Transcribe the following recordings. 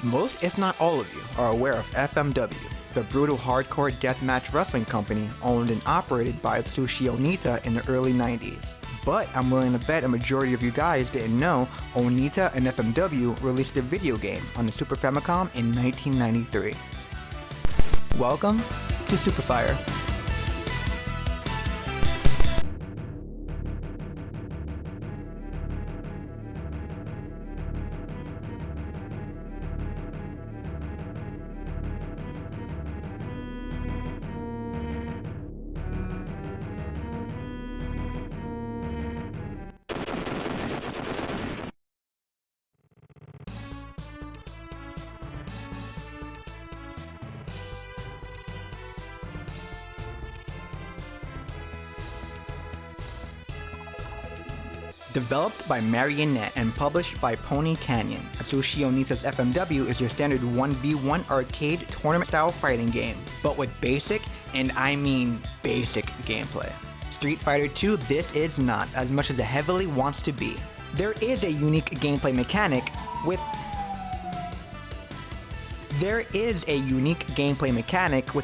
Most, if not all of you, are aware of FMW, the brutal hardcore deathmatch wrestling company owned and operated by Atsushi Onita in the early 90s. But I'm willing to bet a majority of you guys didn't know Onita and FMW released a video game on the Super Famicom in 1993. Welcome to Super Fire. Developed by Marionette and published by Pony Canyon, Atsushi Onita's FMW is your standard 1v1 arcade tournament-style fighting game, but with basic, and I mean basic, gameplay. Street Fighter 2 this is not, as much as it heavily wants to be. There is a unique gameplay mechanic with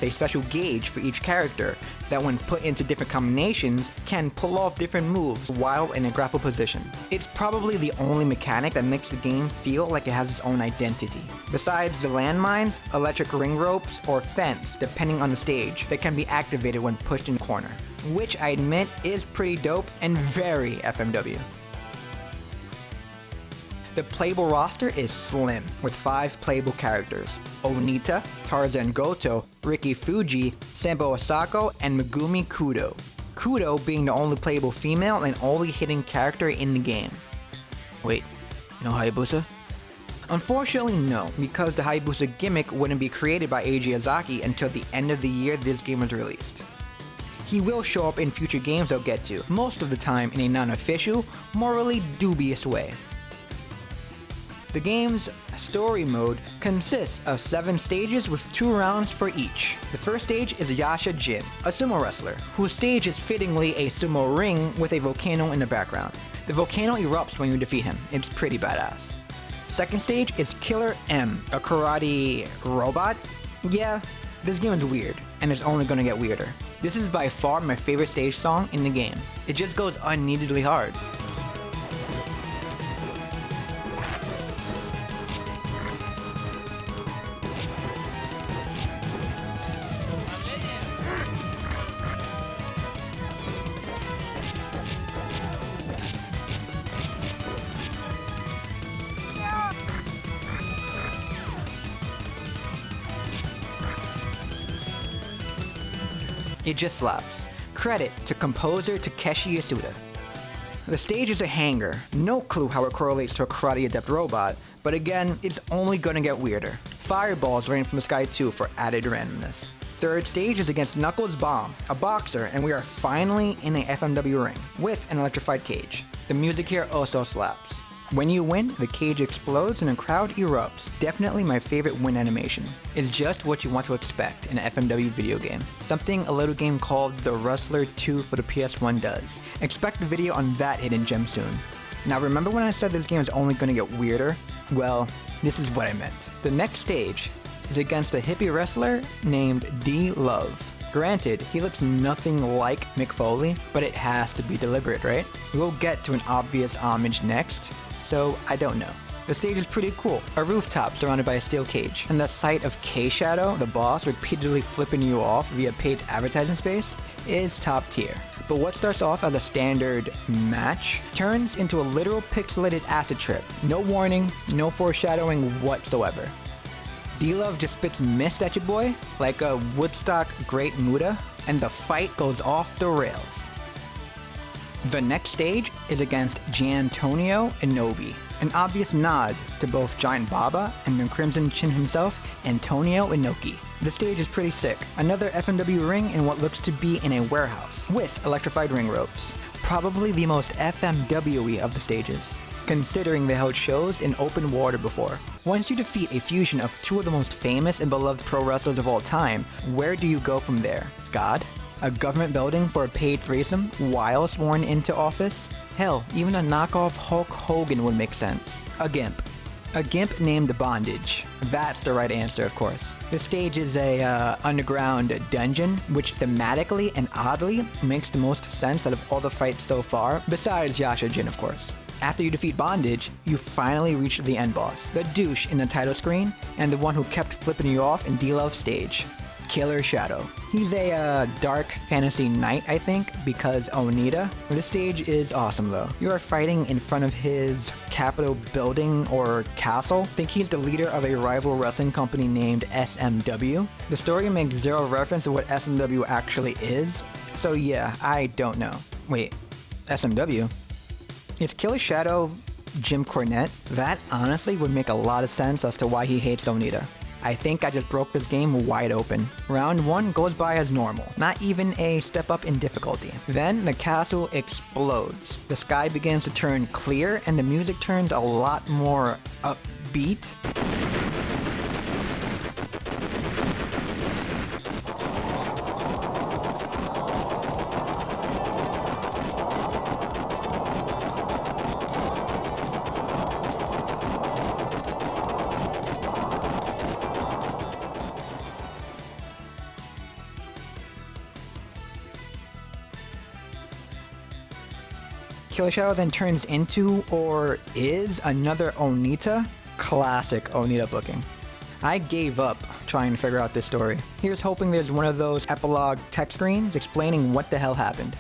a special gauge for each character that when put into different combinations can pull off different moves while in a grapple position. It's probably the only mechanic that makes the game feel like it has its own identity. Besides the landmines, electric ring ropes, or fence, depending on the stage, that can be activated when pushed in the corner, which I admit is pretty dope and very FMW. The playable roster is slim, with 5 playable characters: Onita, Tarzan Goto, Riki Fuji, Sambo Asako, and Megumi Kudo. Kudo being the only playable female and only hidden character in the game. Wait, no Hayabusa? Unfortunately no, because the Hayabusa gimmick wouldn't be created by Eiji Yazaki until the end of the year this game was released. He will show up in future games I'll get to, most of the time in a non-official, morally dubious way. The game's story mode consists of 7 stages with 2 rounds for each. The first stage is Yasha Jin, a sumo wrestler, whose stage is fittingly a sumo ring with a volcano in the background. The volcano erupts when you defeat him. It's pretty badass. Second stage is Killer M, a karate robot? Yeah, this game is weird, and it's only gonna get weirder. This is by far my favorite stage song in the game. It just goes unneededly hard. It just slaps. Credit to composer Takeshi Yasuda. The stage is a hanger. No clue how it correlates to a karate adept robot, but again, it's only gonna get weirder. Fireballs rain from the sky too for added randomness. Third stage is against Knuckles Bomb, a boxer, and we are finally in a FMW ring, with an electrified cage. The music here also slaps. When you win, the cage explodes and a crowd erupts. Definitely my favorite win animation. It's just what you want to expect in an FMW video game. Something a little game called The Wrestler 2 for the PS1 does. Expect a video on that hidden gem soon. Now remember when I said this game is only gonna get weirder? Well, this is what I meant. The next stage is against a hippie wrestler named D-Love. Granted, he looks nothing like Mick Foley, but it has to be deliberate, right? We'll get to an obvious homage next, so I don't know. The stage is pretty cool. A rooftop surrounded by a steel cage, and the sight of K-Shadow, the boss, repeatedly flipping you off via paid advertising space is top tier. But what starts off as a standard match turns into a literal pixelated acid trip. No warning, no foreshadowing whatsoever. D-Love just spits mist at your boy like a Woodstock Great Muda, and the fight goes off the rails. The next stage is against Gianantonio Inoue, an obvious nod to both Giant Baba and the Crimson Chin himself, Antonio Inoki. The stage is pretty sick. Another FMW ring in what looks to be in a warehouse, with electrified ring ropes. Probably the most FMW-y of the stages, considering they held shows in open water before. Once you defeat a fusion of 2 of the most famous and beloved pro wrestlers of all time, where do you go from there? God? A government building for a paid threesome while sworn into office? Hell, even a knockoff Hulk Hogan would make sense. A gimp. A gimp named Bondage. That's the right answer, of course. The stage is a underground dungeon, which thematically and oddly makes the most sense out of all the fights so far, besides Yasha Jin, of course. After you defeat Bondage, you finally reach the end boss, the douche in the title screen, and the one who kept flipping you off in D-Love's stage. Killer Shadow. He's a dark fantasy knight, I think, because Onita. This stage is awesome though. You are fighting in front of his Capitol building or castle. I think he's the leader of a rival wrestling company named SMW. The story makes zero reference to what SMW actually is, so yeah, I don't know. Wait, SMW? Is Killer Shadow Jim Cornette? That honestly would make a lot of sense as to why he hates Onita. I think I just broke this game wide open. Round 1 goes by as normal, not even a step up in difficulty. Then the castle explodes. The sky begins to turn clear and the music turns a lot more upbeat. Killer Shadow then turns into, or is, another Onita. Classic Onita booking. I gave up trying to figure out this story. Here's hoping there's one of those epilogue text screens explaining what the hell happened.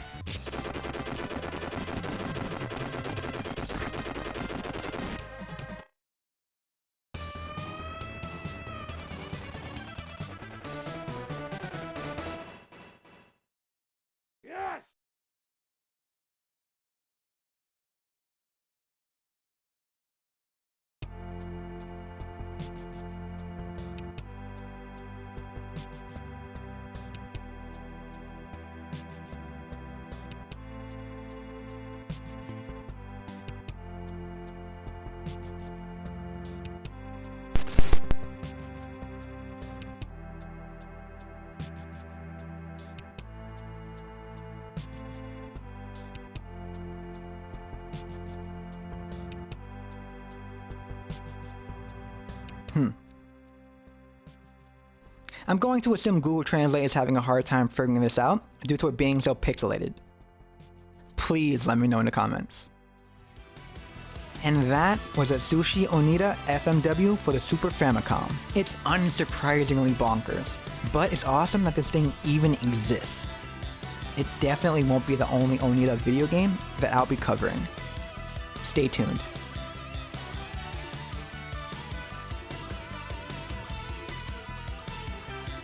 I'm going to assume Google Translate is having a hard time figuring this out due to it being so pixelated. Please let me know in the comments. And that was Atsushi Onita FMW for the Super Famicom. It's unsurprisingly bonkers, but it's awesome that this thing even exists. It definitely won't be the only Onita video game that I'll be covering. Stay tuned.